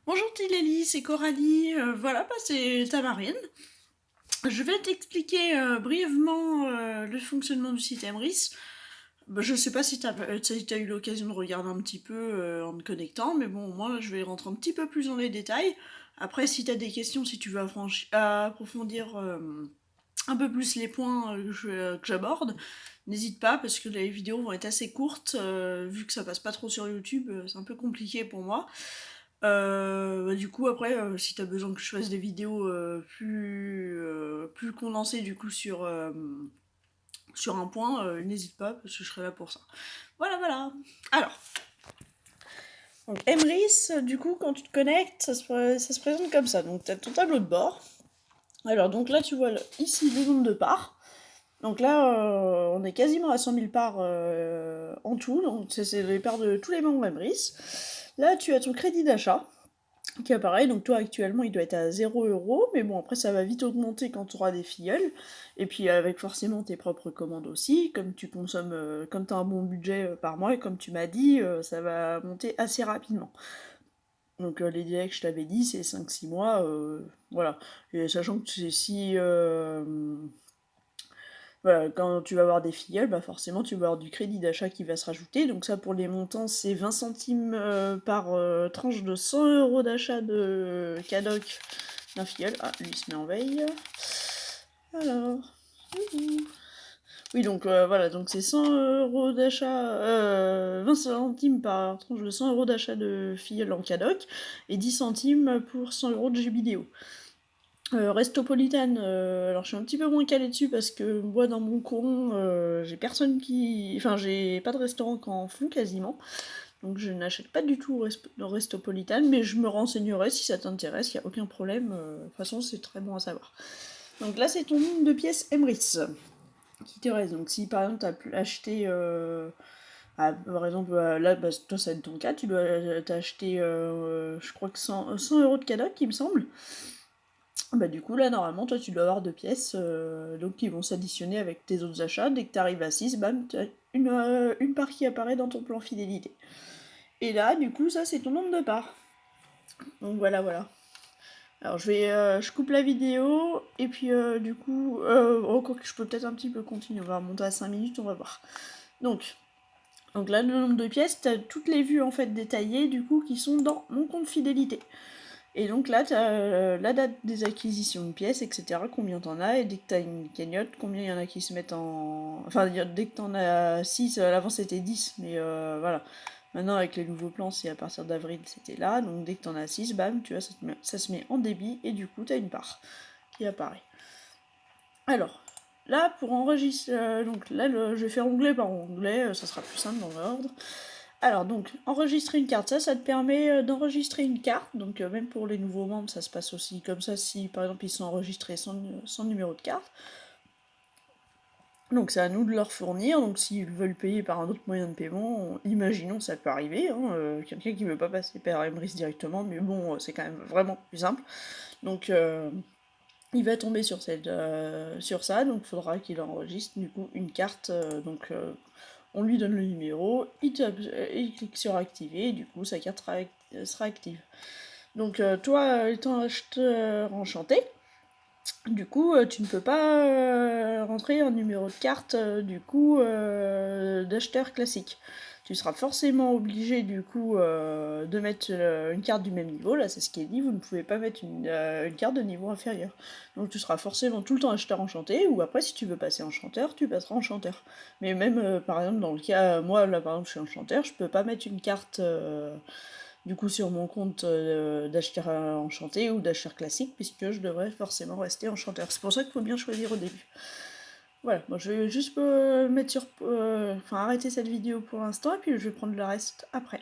Bonjour Tilélie, c'est Coralie, voilà, c'est Tamarine. Je vais t'expliquer brièvement le fonctionnement du site Emrys. Je sais pas si t'as eu l'occasion de regarder un petit peu en te connectant, mais bon, moi je vais rentrer un petit peu plus dans les détails. Après, si t'as des questions, si tu veux approfondir un peu plus les points que j'aborde, n'hésite pas parce que les vidéos vont être assez courtes, vu que ça passe pas trop sur YouTube, c'est un peu compliqué pour moi. Du coup, après, si t'as besoin que je fasse des vidéos plus condensées du coup sur un point, n'hésite pas parce que je serai là pour ça. Voilà, voilà. Alors, donc Emrys, du coup, quand tu te connectes, ça se présente comme ça. Donc, t'as ton tableau de bord. Alors, donc là, tu vois ici le nombre de parts. Donc là, on est quasiment à 100 000 parts en tout. Donc, c'est les parts de tous les membres Emrys. Là, tu as ton crédit d'achat qui apparaît. Donc toi actuellement il doit être à 0 €, mais bon après ça va vite augmenter quand tu auras des filleuls. Et puis avec forcément tes propres commandes aussi, comme tu consommes, comme tu as un bon budget par mois, et comme tu m'as dit, ça va monter assez rapidement. Donc les délais que je t'avais dit c'est 5-6 mois, voilà. Et sachant que voilà, quand tu vas avoir des filleuls, bah forcément tu vas avoir du crédit d'achat qui va se rajouter. Donc ça pour les montants c'est 20 centimes par tranche de 100 € d'achat de cadoc d'un filleul. Ah, lui se met en veille. Alors. Oui, donc voilà, donc c'est 100 € d'achat, 20 centimes par tranche de 100 € d'achat de filleul en cadoc, et 10 centimes pour 100 € de jeux vidéo. Restopolitane, alors je suis un petit peu moins calée dessus parce que moi dans mon coin, j'ai personne qui. Enfin, j'ai pas de restaurant qui en font quasiment. Donc je n'achète pas du tout de Restopolitane, mais je me renseignerai si ça t'intéresse, il n'y a aucun problème. De toute façon, c'est très bon à savoir. Donc là, c'est ton nombre de pièces Emrys qui te reste. Donc si par exemple tu as pu acheter. Par exemple, là, bah, toi, ça va être ton cas, tu dois t'as acheté, je crois que 100 € de cadeau, il me semble. Bah du coup là normalement toi tu dois avoir 2 pièces donc qui vont s'additionner avec tes autres achats. Dès que tu arrives à 6, bam, tu as une part qui apparaît dans ton plan fidélité. Et là du coup ça c'est ton nombre de parts. Donc voilà voilà. Alors je coupe la vidéo et puis du coup, encore que je peux peut-être un petit peu continuer, on va remonter à 5 minutes, on va voir. Donc là le nombre de pièces, tu as toutes les vues en fait détaillées du coup qui sont dans mon compte fidélité. Et donc là, tu as la date des acquisitions de pièces, etc., combien t'en as, et dès que tu as une cagnotte, combien il y en a qui se mettent en. Enfin, dès que t'en as 6, avant c'était 10, mais voilà. Maintenant, avec les nouveaux plans, c'est à partir d'avril, c'était là, donc dès que t'en as 6, bam, tu vois, ça se met en débit, et du coup, tu as une part qui apparaît. Alors, là, pour enregistrer. Donc là, je vais faire onglet par onglet, ça sera plus simple dans l'ordre. Alors donc, enregistrer une carte, ça te permet d'enregistrer une carte, donc même pour les nouveaux membres, ça se passe aussi comme ça si par exemple ils sont enregistrés sans numéro de carte. Donc c'est à nous de leur fournir, donc s'ils veulent payer par un autre moyen de paiement, imaginons ça peut arriver, hein, quelqu'un qui veut pas passer par Emrys directement, mais bon, c'est quand même vraiment plus simple. Donc il va tomber sur ça, donc il faudra qu'il enregistre du coup une carte, on lui donne le numéro, il clique sur activer, et du coup sa carte sera active. Donc toi, étant acheteur enchanté, du coup tu ne peux pas rentrer un numéro de carte d'acheteur classique. Tu seras forcément obligé du coup de mettre une carte du même niveau, là c'est ce qui est dit, vous ne pouvez pas mettre une carte de niveau inférieur. Donc tu seras forcément tout le temps acheteur enchanté, ou après si tu veux passer enchanteur, tu passeras enchanteur. Mais même par exemple dans le cas, moi là par exemple je suis enchanteur, je peux pas mettre une carte du coup sur mon compte d'acheteur enchanté ou d'acheteur classique, puisque je devrais forcément rester enchanteur. C'est pour ça qu'il faut bien choisir au début. Voilà, moi je vais juste mettre arrêter cette vidéo pour l'instant, et puis je vais prendre le reste après.